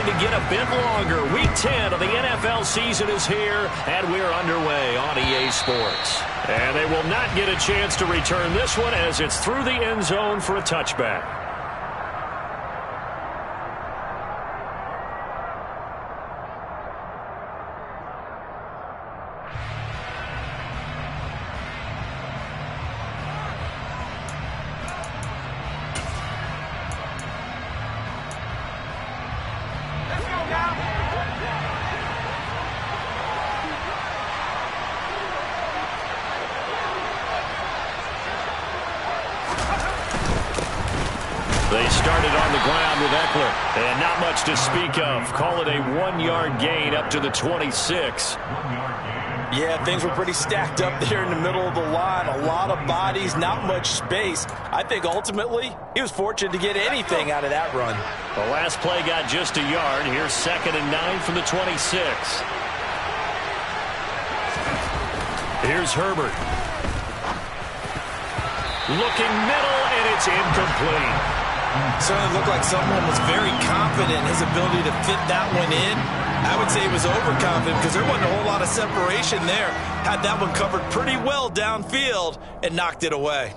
going to get a bit longer. Week 10 of the NFL season is here, and we're underway on EA Sports. And they will not get a chance to return this one as it's through the end zone for a touchback. They started on the ground with Eckler, and not much to speak of. Call it a 1-yard gain up to the 26. Yeah, things were pretty stacked up there in the middle of the line. A lot of bodies, not much space. I think ultimately he was fortunate to get anything out of that run. The last play got just a yard. Here's 2nd and 9 from the 26. Here's Herbert. Looking middle, and it's incomplete. Certainly looked like someone was very confident in his ability to fit that one in. I would say he was overconfident because there wasn't a whole lot of separation there. Had that one covered pretty well downfield and knocked it away.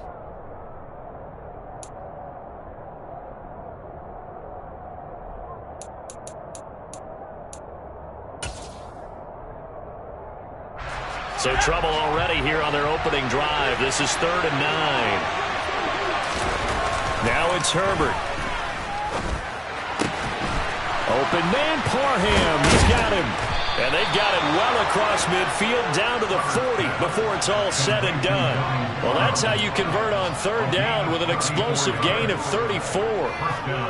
So trouble already here on their opening drive. This is 3rd and 9. Now it's Herbert. Open man, Parham. He's got him. And they've got it well across midfield down to the 40 before it's all said and done. Well, that's how you convert on 3rd down with an explosive gain of 34. All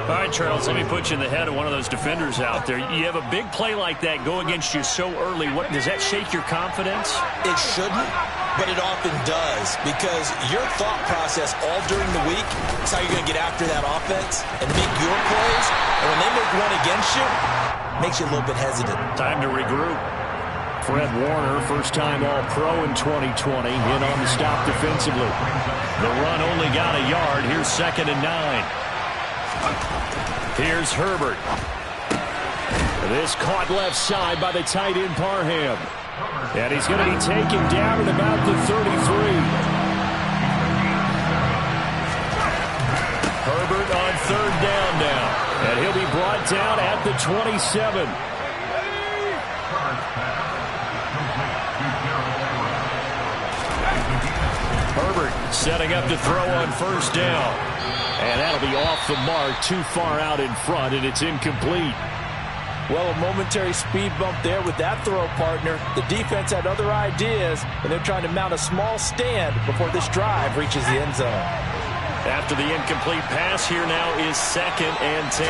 right, Charles, let me put you in the head of one of those defenders out there. You have a big play like that go against you so early. What does that shake your confidence? It shouldn't, but it often does because your thought process all during the week is how you're going to get after that offense and make your plays. And when they make one against you, makes you a little bit hesitant. Time to regroup. Fred Warner, first-time All-Pro in 2020, in on the stop defensively. The run only got a yard. Here's 2nd and 9. Here's Herbert. This caught left side by the tight end Parham. And he's going to be taken down at about the 33. Herbert on 3rd down now. And he'll be brought down at the 27. Herbert setting up to throw on 1st down. And that'll be off the mark, too far out in front, and it's incomplete. Well, a momentary speed bump there with that throw, partner. The defense had other ideas, and they're trying to mount a small stand before this drive reaches the end zone. After the incomplete pass, here now is 2nd and 10.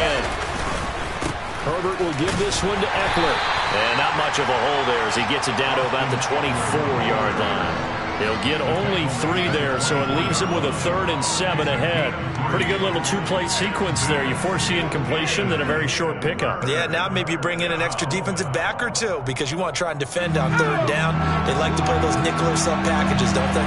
Herbert will give this one to Eckler. And not much of a hole there as he gets it down to about the 24-yard line. He'll get only 3 there, so it leaves him with a 3rd and 7 ahead. Pretty good little 2-play sequence there. You force the incompletion, then a very short pickup. Yeah, now maybe you bring in an extra defensive back or two because you want to try and defend on 3rd down. They like to play those nickel or sub packages, don't they?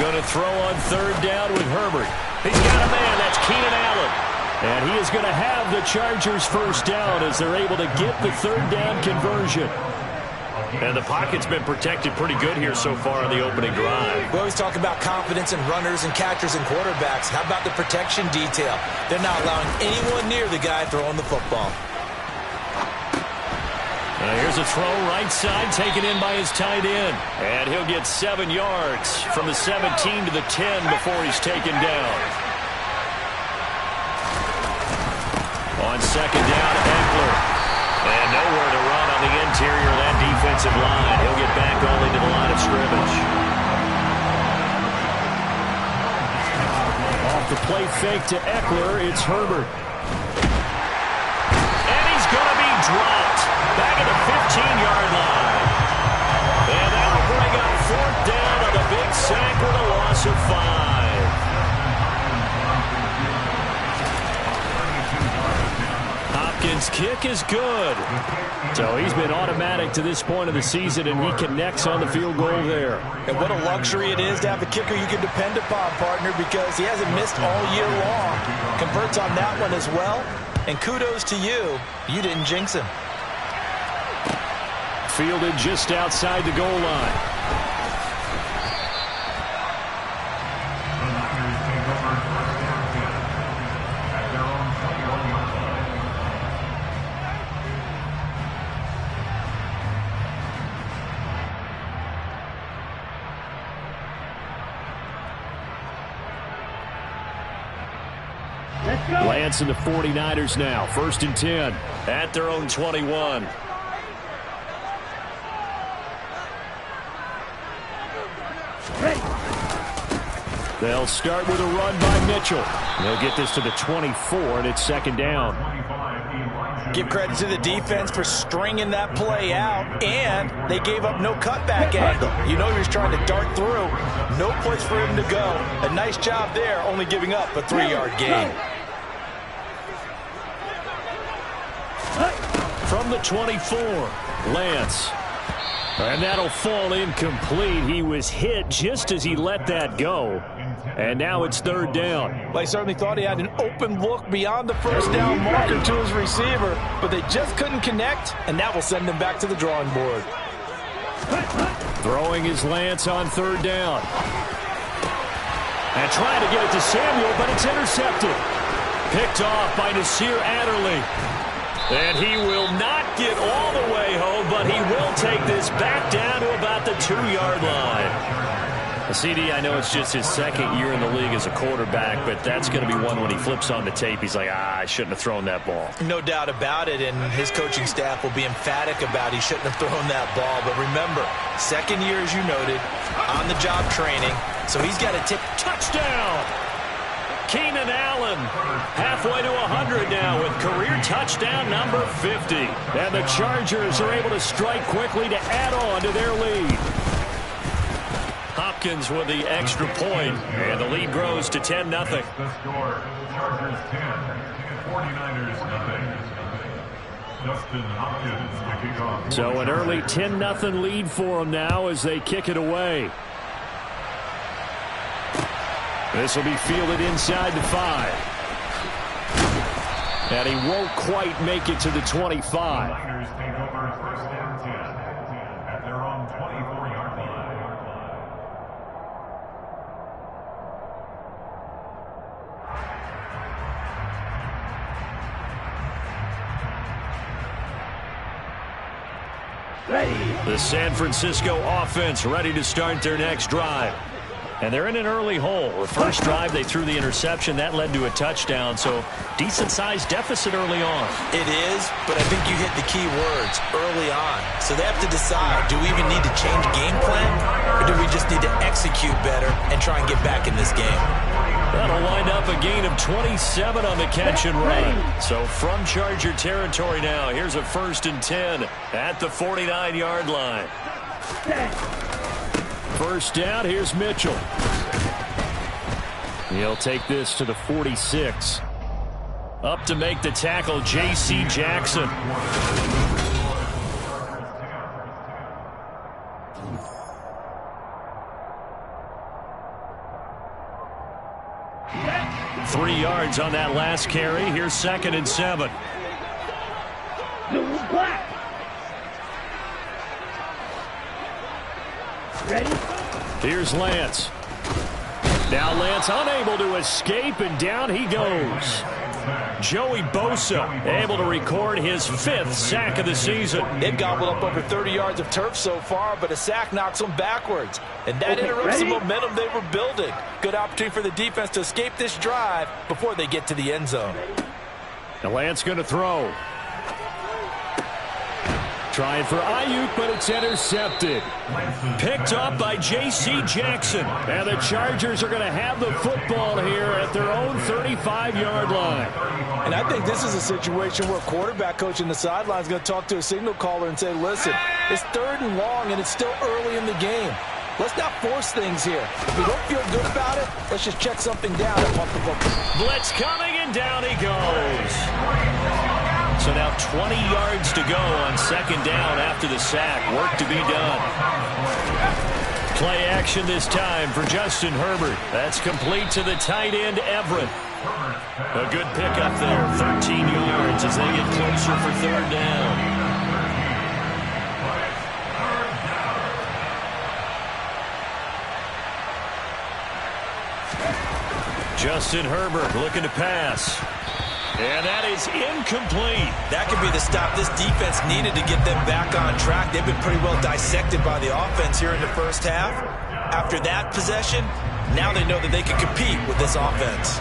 Going to throw on 3rd down with Herbert. He's got a man. That's Keenan Allen. And he is going to have the Chargers 1st down as they're able to get the 3rd down conversion. And the pocket's been protected pretty good here so far on the opening drive. We always talk about confidence in runners and catchers and quarterbacks. How about the protection detail? They're not allowing anyone near the guy throwing the football. Here's a throw right side taken in by his tight end. And he'll get 7 yards from the 17 to the 10 before he's taken down. On 2nd down, Eckler. And nowhere to run on the interior of that defensive line. He'll get back only to the line of scrimmage. Off the play fake to Eckler, it's Herbert. And he's going to be dropped back at the 15-yard line. And that'll bring up 4th down on the big sack with a loss of 5. Hopkins kick is good. So he's been automatic to this point of the season, and he connects on the field goal there. And what a luxury it is to have a kicker you can depend upon, partner, because he hasn't missed all year long. Converts on that one as well. And kudos to you. You didn't jinx him. Fielded just outside the goal line. Lance and the 49ers now. 1st and 10 at their own 21. They'll start with a run by Mitchell. They'll get this to the 24, and it's 2nd down. Give credit to the defense for stringing that play out, and they gave up no cutback angle. You know he's trying to dart through. No place for him to go. A nice job there, only giving up a 3-yard gain. From the 24, Lance. And that'll fall incomplete. He was hit just as he let that go. And now it's 3rd down. Well, he certainly thought he had an open look beyond the 1st down marker to his receiver, but they just couldn't connect, and that will send them back to the drawing board. Throwing is Lance on 3rd down. And trying to get it to Samuel, but it's intercepted. Picked off by Nasir Adderley. And he will not get all the way home, but he will take this back down to about the 2-yard line. CD, I know it's just his 2nd year in the league as a quarterback, but that's going to be one when he flips on the tape. He's like, I shouldn't have thrown that ball. No doubt about it, and his coaching staff will be emphatic about he shouldn't have thrown that ball. But remember, 2nd year, as you noted, on-the-job training, so he's got to take touchdown. Keenan Allen halfway to 100 now with career touchdown number 50. And the Chargers are able to strike quickly to add on to their lead. Hopkins with the extra point, and the lead grows to 10-0. The score, Chargers 10, 49ers nothing. Justin Hopkins to kick off. So an early 10-0 lead for them now as they kick it away. This will be fielded inside the 5. And he won't quite make it to the 25. Niners take over 1st and 10 at their own 24-yard line. The San Francisco offense ready to start their next drive. And they're in an early hole. The first drive, they threw the interception. That led to a touchdown, so decent-sized deficit early on. It is, but I think you hit the key words, early on. So they have to decide, do we even need to change game plan, or do we just need to execute better and try and get back in this game? That'll wind up a gain of 27 on the catch and run. So from Charger territory now, here's a 1st and 10 at the 49-yard line. 1st down, here's Mitchell. He'll take this to the 46. Up to make the tackle, J.C. Jackson. Three yards on that last carry. Here's 2nd and 7. Ready? Here's Lance. Now Lance unable to escape, and down he goes. Joey Bosa able to record his 5th sack of the season. They've gobbled up over 30 yards of turf so far, but a sack knocks them backwards. And that interrupts the momentum they were building. Good opportunity for the defense to escape this drive before they get to the end zone. Now Lance going to throw. Trying for Ayuk, but it's intercepted. Picked up by J.C. Jackson. And the Chargers are going to have the football here at their own 35-yard line. And I think this is a situation where a quarterback coach in the sideline is going to talk to a signal caller and say, listen, it's 3rd and long, and it's still early in the game. Let's not force things here. If we don't feel good about it, let's just check something down and pump the football. Blitz coming, and down he goes. So now 20 yards to go on second down after the sack. Work to be done. Play action this time for Justin Herbert. That's complete to the tight end, Everett. A good pickup there, 13 yards as they get closer for third down. Justin Herbert looking to pass. And that is incomplete. That could be the stop this defense needed to get them back on track. They've been pretty well dissected by the offense here in the first half. After that possession, now they know that they can compete with this offense.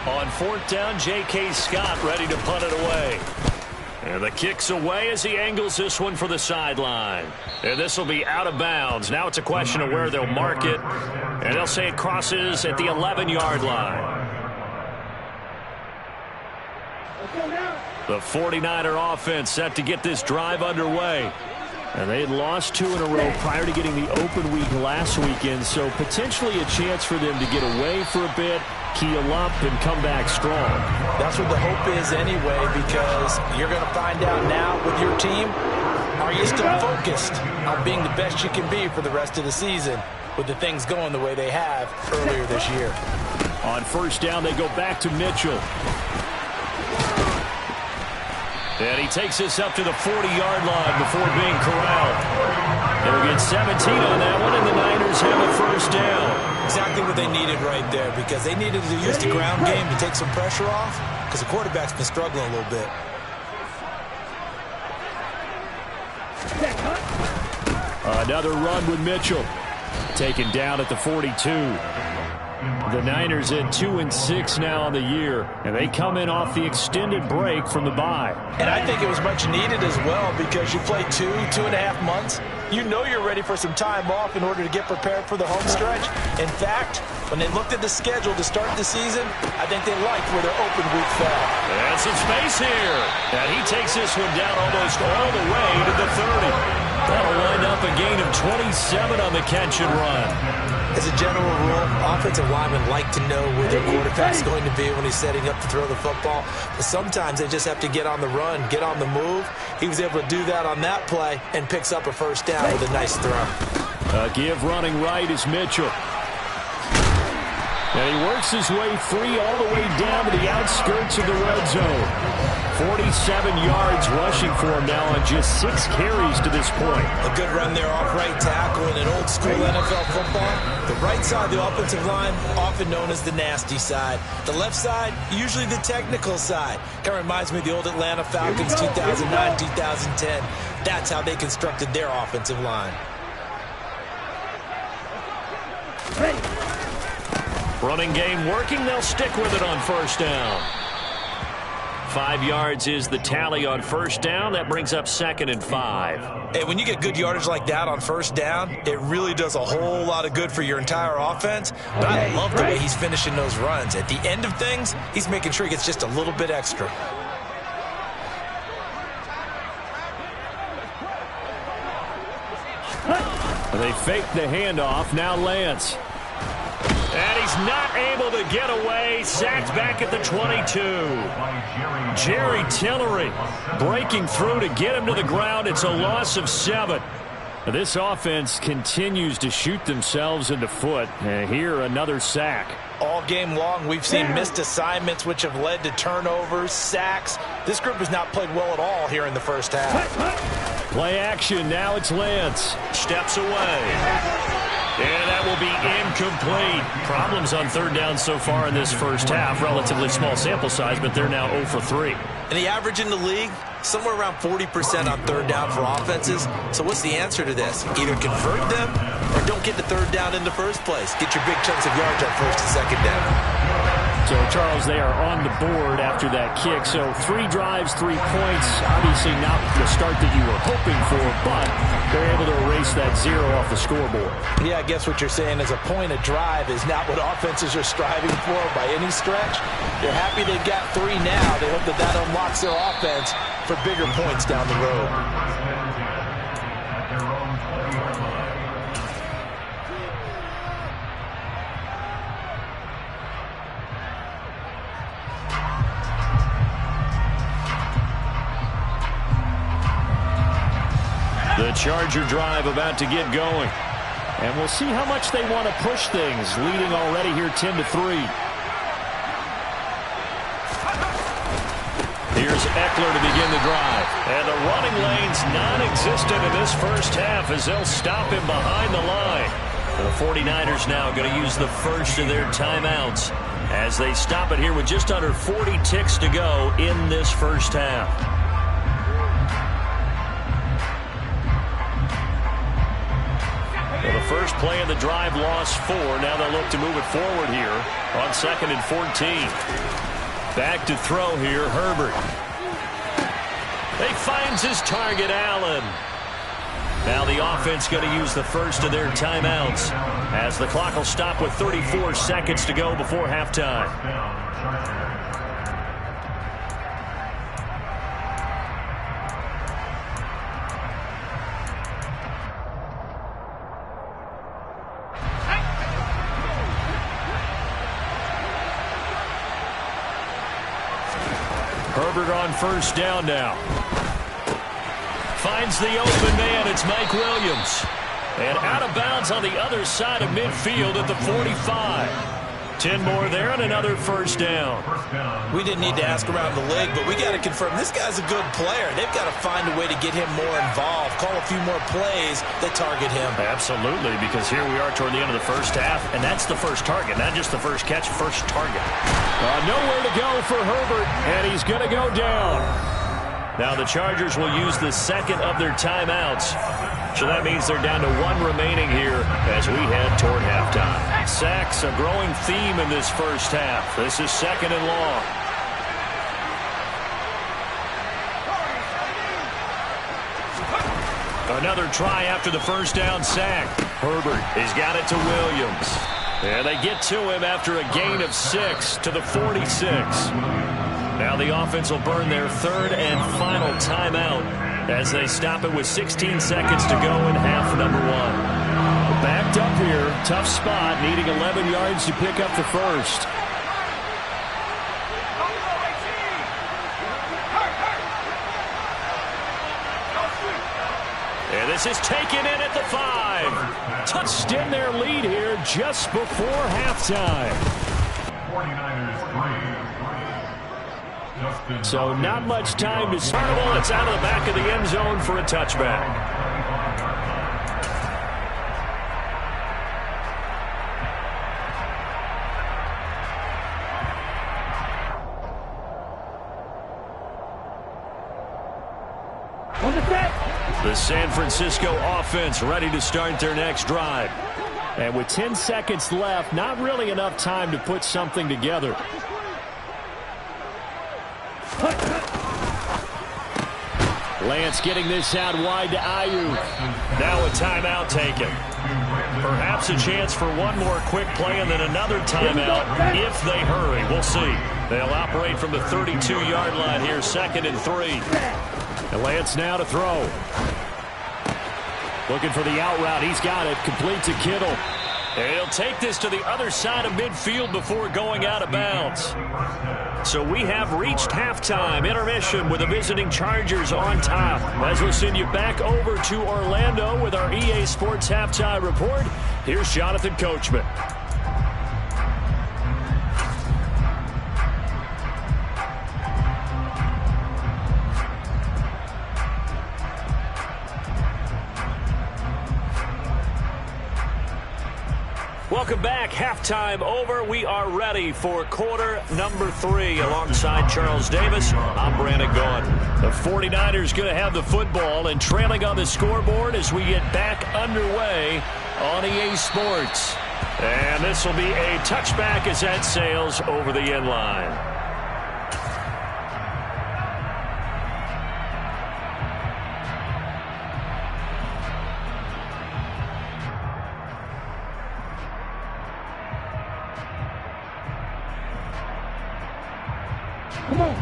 On fourth down, J.K. Scott ready to punt it away. And the kick's away as he angles this one for the sideline. And this will be out of bounds. Now it's a question of where they'll mark it. And they'll say it crosses at the 11-yard line. The 49er offense set to get this drive underway. And they had lost 2 in a row prior to getting the open week last weekend, so potentially a chance for them to get away for a bit, keel up, and come back strong. That's what the hope is anyway, because you're going to find out now with your team, are you still focused on being the best you can be for the rest of the season with the things going the way they have earlier this year? On first down, they go back to Mitchell. And he takes this up to the 40-yard line before being corralled. They'll get 17 on that one, and the Niners have a first down. Exactly what they needed right there, because they needed to use the ground game to take some pressure off, because the quarterback's been struggling a little bit. Another run with Mitchell. Taken down at the 42. The Niners at 2-6 now on the year, and they come in off the extended break from the bye. And I think it was much needed as well, because you play 2.5 months. You know you're ready for some time off in order to get prepared for the home stretch. In fact, when they looked at the schedule to start the season, I think they liked where their open week fell. And some space here. And he takes this one down almost all the way to the 30. That'll wind up a gain of 27 on the catch and run. As a general rule, offensive linemen like to know where their quarterback's going to be when he's setting up to throw the football. But sometimes they just have to get on the run, get on the move. He was able to do that on that play and picks up a first down with a nice throw. Give running right is Mitchell. And he works his way free all the way down to the outskirts of the red zone. 47 yards rushing for him now on just 6 carries to this point. A good run there off right tackle in an old school NFL football. The right side, the offensive line, often known as the nasty side. The left side, usually the technical side. Kind of reminds me of the old Atlanta Falcons 2009, 2010. That's how they constructed their offensive line. Running game working. They'll stick with it on first down. 5 yards is the tally on first down. That brings up 2nd and 5. Hey, when you get good yardage like that on first down, it really does a whole lot of good for your entire offense. But I love the way he's finishing those runs. At the end of things, he's making sure he gets just a little bit extra. They fake the handoff. Now Lance. And he's not able to get away. Sacked back at the 22. Jerry Tillery breaking through to get him to the ground. It's a loss of 7. This offense continues to shoot themselves in the foot. And here, another sack. All game long, we've seen missed assignments, which have led to turnovers, sacks. This group has not played well at all here in the first half. Play action. Now it's Lance. Steps away. And that will be incomplete. Problems on third down so far in this first half. Relatively small sample size, but they're now 0 for 3. And the average in the league, somewhere around 40% on third down for offenses. So what's the answer to this? Either convert them or don't get the third down in the first place. Get your big chunks of yards on first and second down. So, Charles, they are on the board after that kick. So 3 drives, 3 points. Obviously not the start that you were hoping for, but they're able to erase that 0 off the scoreboard. Yeah, I guess what you're saying is a point a drive is not what offenses are striving for by any stretch. They're happy they got 3 now. They hope that that unlocks their offense for bigger points down the road. The Charger drive about to get going. And we'll see how much they want to push things, leading already here 10-3. Here's Eckler to begin the drive. And the running lane's non-existent in this first half as they'll stop him behind the line. The 49ers now going to use the first of their timeouts as they stop it here with just under 40 ticks to go in this first half. Well, the first play of the drive lost 4. Now they'll look to move it forward here on 2nd and 14. Back to throw here, Herbert. He finds his target, Allen. Now the offense going to use the first of their timeouts as the clock will stop with 34 seconds to go before halftime. Herbert on first down now. Finds the open man. It's Mike Williams. And out of bounds on the other side of midfield at the 45. 10 more there and another first down. We didn't need to ask around the league, but we got to confirm this guy's a good player. They've got to find a way to get him more involved, call a few more plays that target him. Absolutely, because here we are toward the end of the first half, and that's the first target, not just the first catch, first target. Nowhere to go for Herbert, and he's going to go down. Now the Chargers will use the second of their timeouts. So that means they're down to 1 remaining here as we head toward halftime. Sacks, a growing theme in this first half. This is 2nd and long. Another try after the first down sack. Herbert has got it to Williams. And they get to him after a gain of 6 to the 46. Now the offense will burn their 3rd and final timeout as they stop it with 16 seconds to go in half number 1. Backed up here, tough spot, needing 11 yards to pick up the first. And this is taken in at the 5. Touched in their lead here just before halftime. 49ers 3. So not much time to start. It's out of the back of the end zone for a touchback. The San Francisco offense ready to start their next drive. And with 10 seconds left, not really enough time to put something together. Lance getting this out wide to Ayuk. Now a timeout taken. Perhaps a chance for one more quick play and then another timeout if they hurry. We'll see. They'll operate from the 32-yard line here, 2nd and 3. And Lance now to throw. Looking for the out route. He's got it. Complete to Kittle. And he'll take this to the other side of midfield before going out of bounds. So we have reached halftime intermission with the visiting Chargers on top. As we'll send you back over to Orlando with our EA Sports Halftime Report, here's Jonathan Coachman. Welcome back. Halftime over. We are ready for quarter number 3 alongside Charles Davis. I'm Brandon Gaughan. The 49ers going to have the football and trailing on the scoreboard as we get back underway on EA Sports. And this will be a touchback as that sails over the end line.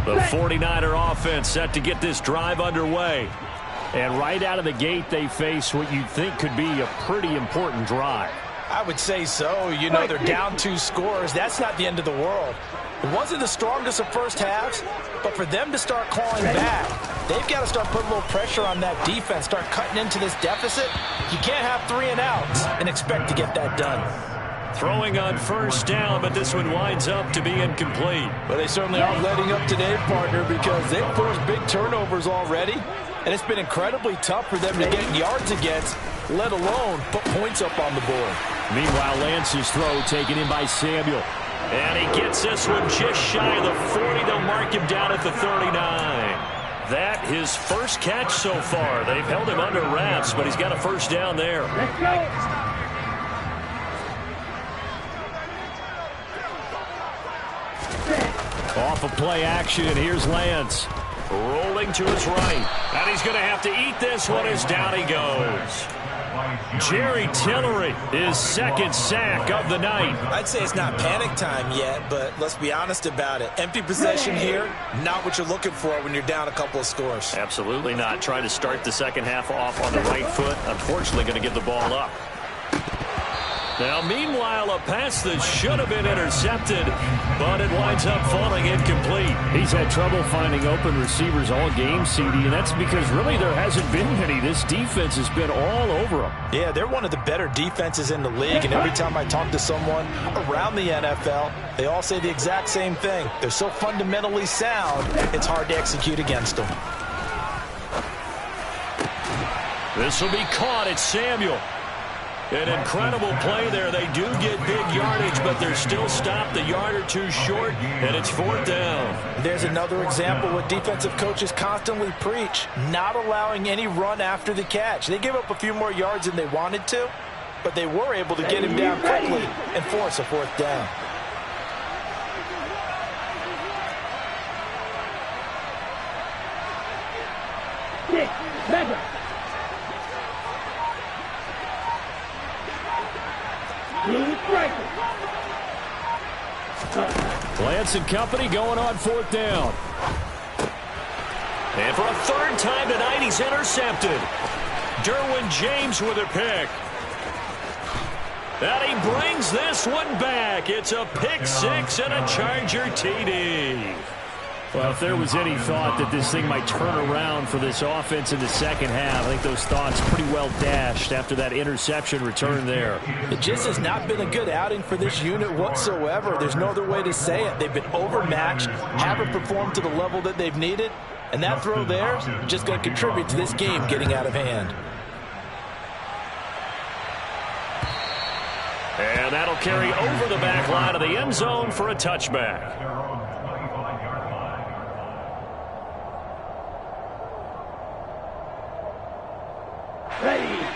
The 49er offense set to get this drive underway. And right out of the gate, they face what you'd think could be a pretty important drive. I would say so. You know, they're down 2 scores. That's not the end of the world. It wasn't the strongest of first halves, but for them to start clawing back, they've got to start putting a little pressure on that defense, start cutting into this deficit. You can't have 3 and outs and expect to get that done. Throwing on first down, but this one winds up to be incomplete. But they certainly aren't letting up today, partner, because they've forced big turnovers already, and it's been incredibly tough for them to get yards against, let alone put points up on the board. Meanwhile, Lance's throw taken in by Samuel. And he gets this one just shy of the 40. They'll mark him down at the 39. That his first catch so far. They've held him under wraps, but he's got a first down there. Let's go. Off of play action, here's Lance. Rolling to his right. And he's going to have to eat this one as down he goes. Jerry Tillery, his second sack of the night. I'd say it's not panic time yet, but let's be honest about it. Empty possession here, not what you're looking for when you're down a couple of scores. Absolutely not. Trying to start the second half off on the right foot. Unfortunately, going to give the ball up. Now, meanwhile, a pass that should have been intercepted, but it winds up falling incomplete. He's had trouble finding open receivers all game, CD, and that's because really there hasn't been many. This defense has been all over them. Yeah, they're one of the better defenses in the league, and every time I talk to someone around the NFL, they all say the exact same thing. They're so fundamentally sound, it's hard to execute against them. This will be caught. It's Samuel. An incredible play there. They do get big yardage, but they're still stopped a yard or two short, and it's 4th down. There's another example what defensive coaches constantly preach, not allowing any run after the catch. They gave up a few more yards than they wanted to, but they were able to get him down quickly and force a 4th down. Lance and company going on 4th down. And for a 3rd time tonight, he's intercepted. Derwin James with a pick. And he brings this one back. It's a pick 6 and a Charger TD. Well, if there was any thought that this thing might turn around for this offense in the second half, I think those thoughts pretty well dashed after that interception return there. It just has not been a good outing for this unit whatsoever. There's no other way to say it. They've been overmatched, haven't performed to the level that they've needed, and that throw there is just going to contribute to this game getting out of hand. And that'll carry over the back line of the end zone for a touchback.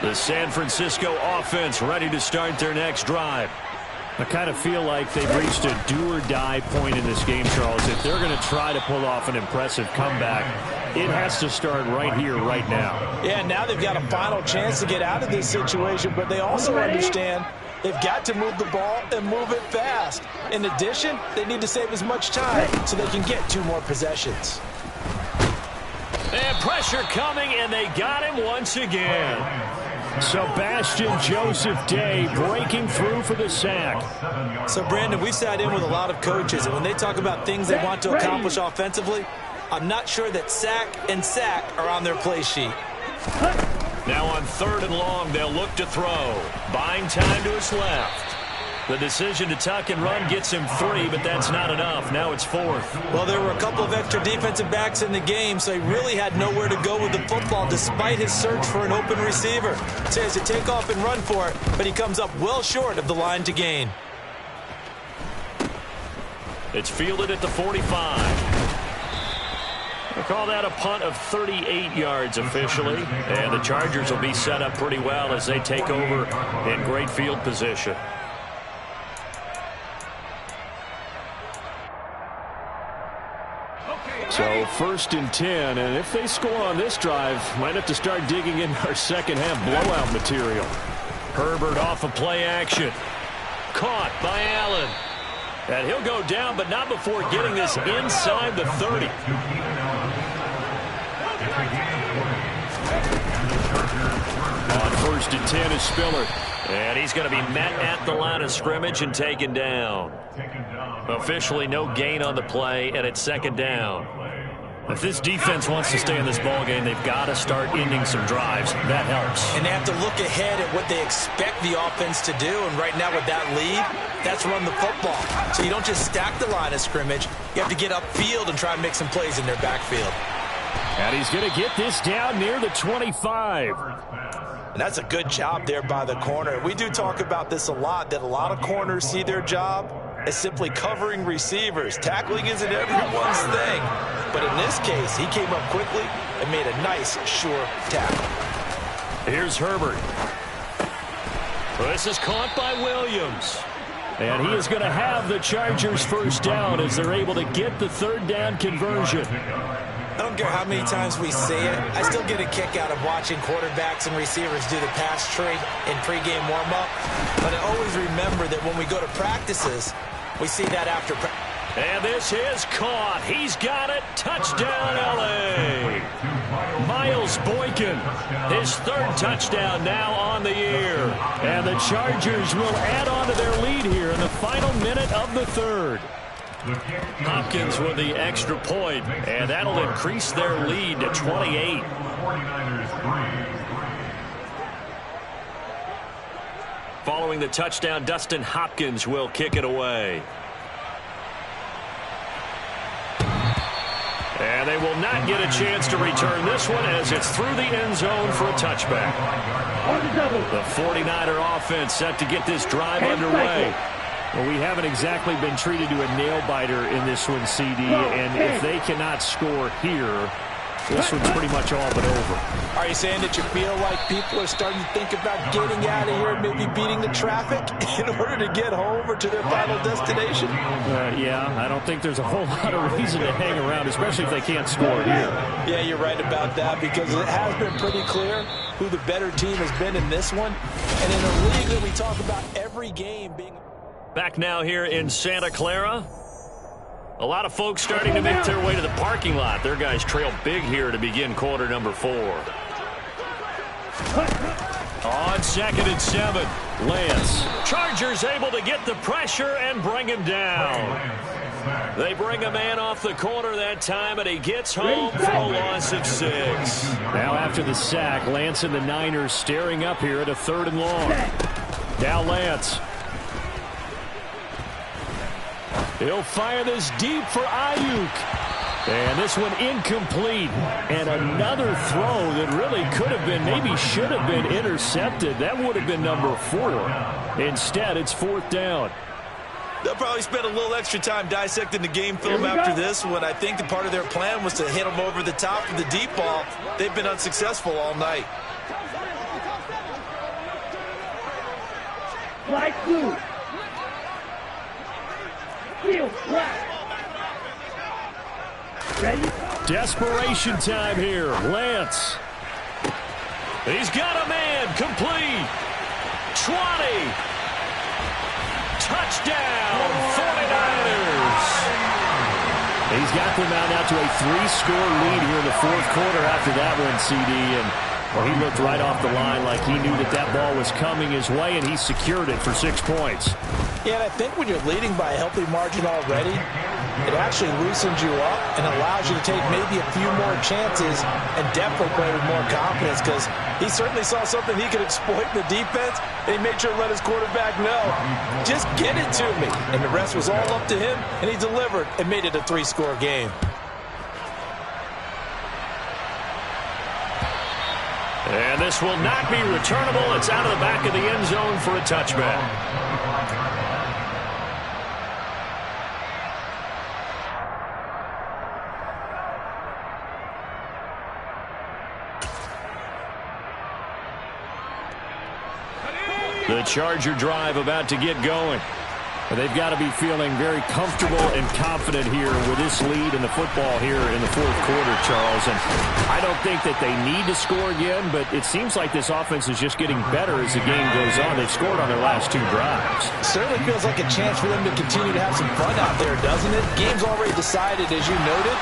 The San Francisco offense ready to start their next drive. I kind of feel like they've reached a do-or-die point in this game, Charles. If they're going to try to pull off an impressive comeback, it has to start right here, right now. Yeah, now they've got a final chance to get out of this situation, but they also understand they've got to move the ball and move it fast. In addition, they need to save as much time so they can get 2 more possessions. And pressure coming, and they got him once again. Sebastian Joseph Day breaking through for the sack. So, Brandon, we've sat in with a lot of coaches, and when they talk about things they want to accomplish offensively, I'm not sure that sack and sack are on their play sheet. Now on 3rd and long, they'll look to throw. Buying time to his left. The decision to tuck and run gets him 3, but that's not enough. Now it's 4th. Well, there were a couple of extra defensive backs in the game, so he really had nowhere to go with the football despite his search for an open receiver. So he has to take off and run for it, but he comes up well short of the line to gain. It's fielded at the 45. We'll call that a punt of 38 yards officially. And the Chargers will be set up pretty well as they take over in great field position. So 1st and 10, and if they score on this drive, might have to start digging in our second half blowout material. Herbert off of play action. Caught by Allen. And he'll go down, but not before getting this inside the 30. On 1st and 10 is Spiller. And he's going to be met at the line of scrimmage and taken down. Officially no gain on the play, and it's second down. If this defense wants to stay in this ballgame, they've got to start ending some drives. That helps. And they have to look ahead at what they expect the offense to do. And right now with that lead, that's run the football. So you don't just stack the line of scrimmage. You have to get upfield and try and make some plays in their backfield. And he's going to get this down near the 25. And that's a good job there by the corner. We do talk about this a lot, that a lot of corners see their job as simply covering receivers. Tackling isn't everyone's thing. But in this case, he came up quickly and made a nice, sure tackle. Here's Herbert. This is caught by Williams. And he is going to have the Chargers first down as they're able to get the third down conversion. I don't care how many times we see it. I still get a kick out of watching quarterbacks and receivers do the pass tree in pregame warm-up. But I always remember that when we go to practices, we see that after practice. And this is caught. He's got it. Touchdown, L.A. Miles Boykin, his third touchdown now on the year. And the Chargers will add on to their lead here in the final minute of the third. Hopkins with the extra point, and that'll increase their lead to 28. Following the touchdown, Dustin Hopkins will kick it away. And they will not get a chance to return this one as it's through the end zone for a touchback. The 49er offense set to get this drive underway. Well, we haven't exactly been treated to a nail-biter in this one, CD, and if they cannot score here, this one's pretty much all but over. Are you saying that you feel like people are starting to think about getting out of here and maybe beating the traffic in order to get home or to their final destination? Yeah, I don't think there's a whole lot of reason to hang around, especially if they can't score here. Yeah, you're right about that because it has been pretty clear who the better team has been in this one. And in a league that we talk about every game being... Back now here in Santa Clara. A lot of folks starting to make their way to the parking lot. Their guys trail big here to begin quarter number 4. On second and 7, Lance. Chargers able to get the pressure and bring him down. They bring a man off the corner that time, and he gets home for a loss of 6. Now after the sack, Lance and the Niners staring up here at a 3rd and long. Now Lance. He'll fire this deep for Ayuk. And this one incomplete. And another throw that really could have been, maybe should have been intercepted. That would have been number 4. Instead, it's 4th down. They'll probably spend a little extra time dissecting the game film after this one. I think the part of their plan was to hit them over the top of the deep ball. They've been unsuccessful all night. Flight blue. Ready? Desperation time here. Lance. He's got a man. Complete. 20. Touchdown. 49ers. He's got them out now to a 3-score lead here in the 4th quarter after that one, CD. And well, he looked right off the line like he knew that that ball was coming his way, and he secured it for 6 points. Yeah, and I think when you're leading by a healthy margin already, it actually loosens you up and allows you to take maybe a few more chances and definitely play with more confidence because he certainly saw something he could exploit in the defense, and he made sure to let his quarterback know, just get it to me. And the rest was all up to him, and he delivered and made it a 3-score game. And this will not be returnable. It's out of the back of the end zone for a touchback. The Charger drive about to get going. They've got to be feeling very comfortable and confident here with this lead in the football here in the 4th quarter, Charles. And I don't think that they need to score again, but it seems like this offense is just getting better as the game goes on. They've scored on their last 2 drives. Certainly feels like a chance for them to continue to have some fun out there, doesn't it? Game's already decided, as you noted.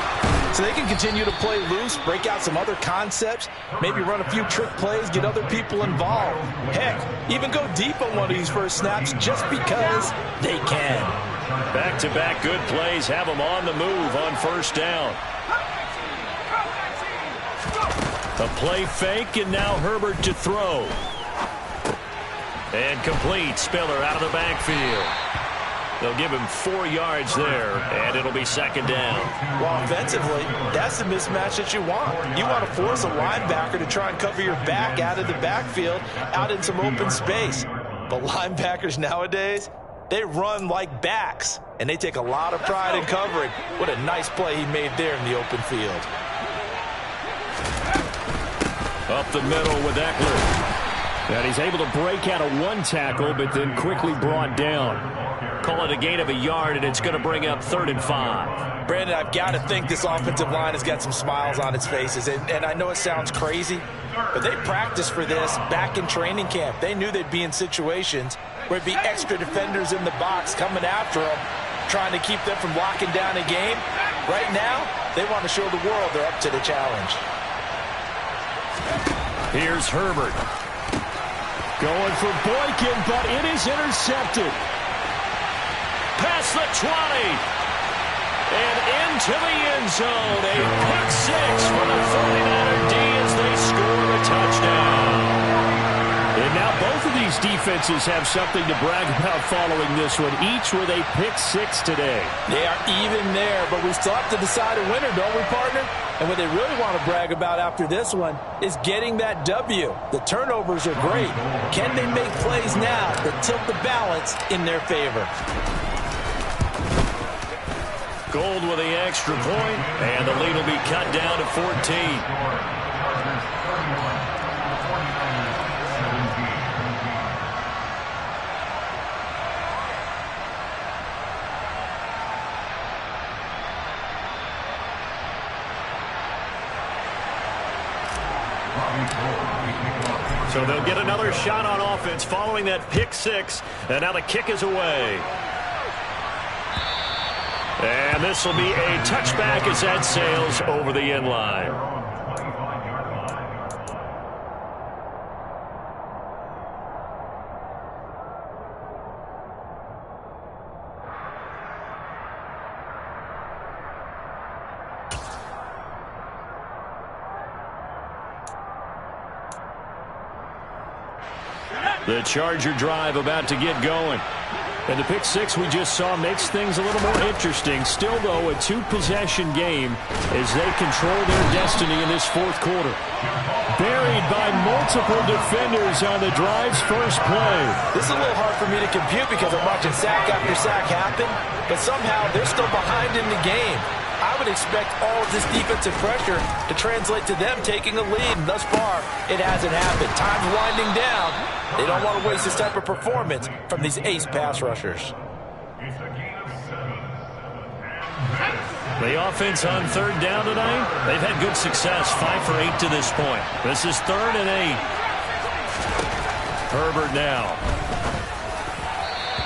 So they can continue to play loose, break out some other concepts, maybe run a few trick plays, get other people involved. Heck, even go deep on one of these first snaps just because they can. Back-to-back good plays have them on the move on first down. A play fake, and now Herbert to throw. And complete. Spiller out of the backfield. They'll give him 4 yards there, and it'll be second down. Well, offensively, that's the mismatch that you want. You want to force a linebacker to try and cover your back out of the backfield, out in some open space. But linebackers nowadays, they run like backs, and they take a lot of pride in covering. What a nice play he made there in the open field. Up the middle with Eckler. And he's able to break out of one tackle, but then quickly brought down. Call it a gain of a yard, and it's going to bring up 3rd and 5. Brandon, I've got to think this offensive line has got some smiles on its faces. And I know it sounds crazy, but they practiced for this back in training camp. They knew they'd be in situations where it'd be extra defenders in the box coming after them, trying to keep them from locking down a game. Right now, they want to show the world they're up to the challenge. Here's Herbert. Going for Boykin, but it is intercepted. Past the 20. And into the end zone. A pick six for the 49er D as they score the touchdown. And now both of these defenses have something to brag about following this one, each with a pick six today. They are even there, but we still have to decide a winner, don't we, partner? And what they really want to brag about after this one is getting that W. The turnovers are great. Can they make plays now that tilt the balance in their favor? Gold with the extra point, and the lead will be cut down to 14. So they'll get another shot on offense following that pick six, and now the kick is away. And this will be a touchback as that sails over the end line. The Charger drive about to get going. And the pick six we just saw makes things a little more interesting. Still, though, a two-possession game as they control their destiny in this fourth quarter. Buried by multiple defenders on the drive's first play. This is a little hard for me to compute because I'm watching sack after sack happen, but somehow they're still behind in the game. I would expect all of this defensive pressure to translate to them taking a lead, and thus far, it hasn't happened. Time's winding down. They don't want to waste this type of performance from these ace pass rushers. The offense on third down tonight, they've had good success, 5 for 8 to this point. This is 3rd and 8. Herbert now.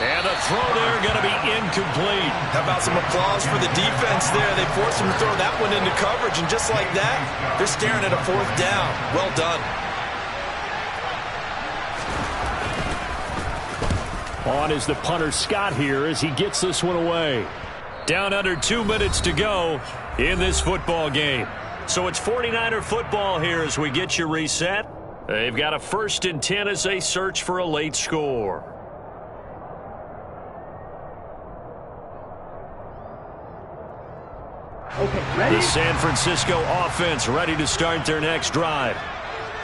And a throw there going to be incomplete. How about some applause for the defense there? They forced him to throw that one into coverage, and just like that, they're staring at a 4th down. Well done. On is the punter Scott here as he gets this one away. Down under 2 minutes to go in this football game. So it's 49er football here as we get you reset. They've got a 1st and 10 as they search for a late score. The San Francisco offense ready to start their next drive.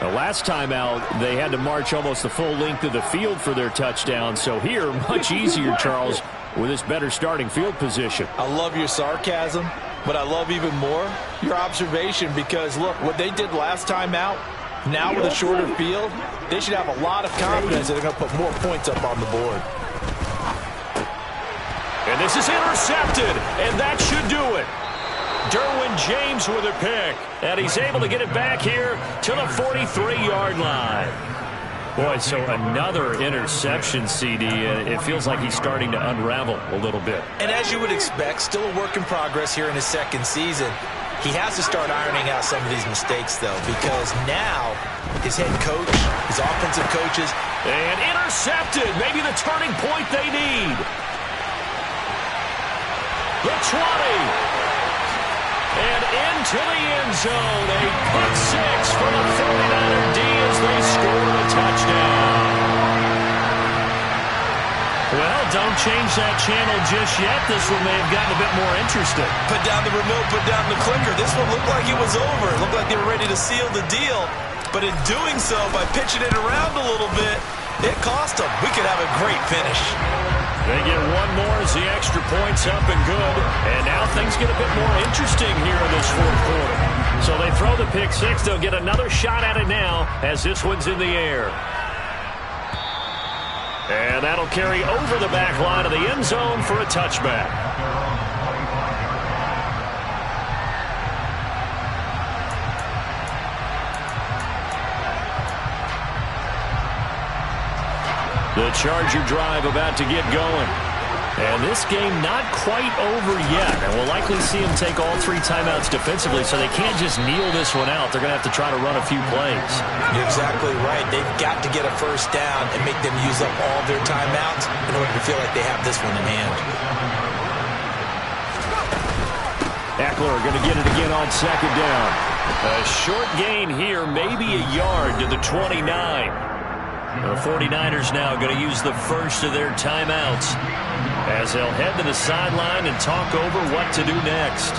The last time out, they had to march almost the full length of the field for their touchdown. So here, much easier, Charles, with this better starting field position. I love your sarcasm, but I love even more your observation because, look, what they did last time out, now with a shorter field, they should have a lot of confidence that they're going to put more points up on the board. And this is intercepted, and that should do it. Derwin James with a pick, and he's able to get it back here to the 43-yard line. Boy, so another interception, CD. It feels like he's starting to unravel a little bit. And as you would expect, still a work in progress here in his second season. He has to start ironing out some of these mistakes, though, because now his head coach, his offensive coaches. And intercepted. Maybe the turning point they need. The 20. And into the end zone. A pick six for the 49er D as they score a touchdown. Well, don't change that channel just yet. This one may have gotten a bit more interesting. Put down the remote, put down the clicker. This one looked like it was over. It looked like they were ready to seal the deal. But in doing so, by pitching it around a little bit, it cost them. We could have a great finish. They get one more as the extra point's up and good. And now things get a bit more interesting here in this fourth quarter. So they throw the pick six. They'll get another shot at it now as this one's in the air. And that'll carry over the back line of the end zone for a touchback. The Charger drive about to get going. And this game not quite over yet. And we'll likely see them take all three timeouts defensively, so they can't just kneel this one out. They're going to have to try to run a few plays. You're exactly right. They've got to get a first down and make them use up all their timeouts in order to feel like they have this one in hand. Eckler going to get it again on second down. A short gain here, maybe a yard to the 29. The 49ers now going to use the first of their timeouts as they'll head to the sideline and talk over what to do next.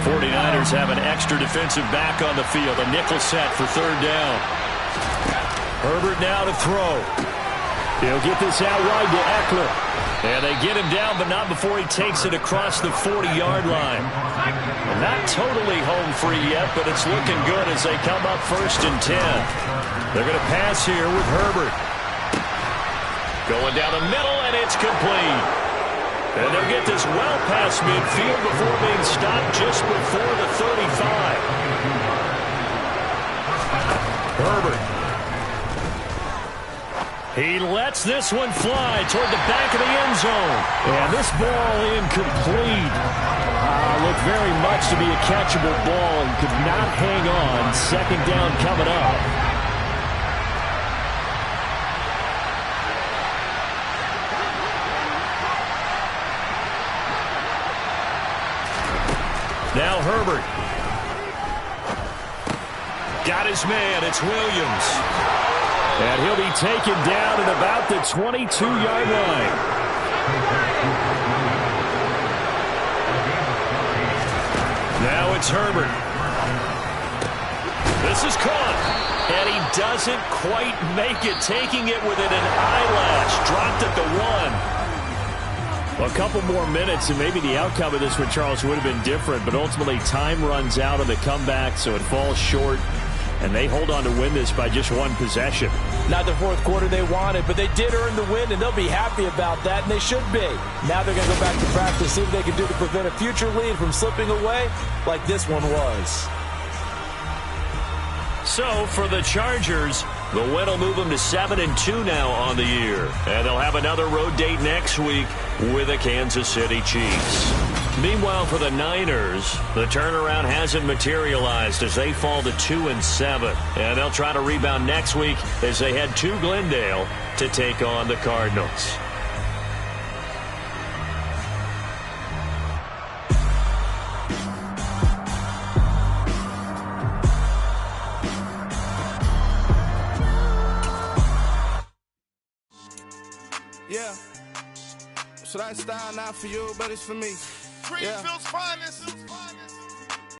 '49ers have an extra defensive back on the field. A nickel set for third down. Herbert now to throw. He'll get this out wide to Eckler. And they get him down, but not before he takes it across the 40-yard line. And not totally home free yet, but it's looking good as they come up 1st and 10. They're going to pass here with Herbert. Going down the middle, and it's complete. And they'll get this well past midfield before being stopped just before the 35. Herbert. He lets this one fly toward the back of the end zone. And this ball incomplete. Looked very much to be a catchable ball and could not hang on. Second down coming up. Now Herbert. Got his man. It's Williams. And he'll be taken down at about the 22-yard line. Now it's Herbert. This is caught. And he doesn't quite make it, taking it within an eyelash. Dropped at the 1. Well, a couple more minutes, and maybe the outcome of this one, Charles, would have been different. But ultimately, time runs out of the comeback, so it falls short. And they hold on to win this by just one possession. Not the fourth quarter they wanted, but they did earn the win, and they'll be happy about that, and they should be. Now they're going to go back to practice, see what they can do to prevent a future lead from slipping away like this one was. So, for the Chargers, the win will move them to 7-2 now on the year. And they'll have another road date next week with the Kansas City Chiefs. Meanwhile, for the Niners, the turnaround hasn't materialized as they fall to 2-7. And they'll try to rebound next week as they head to Glendale to take on the Cardinals. So that style not for you, but it's for me. Greenfield's finest.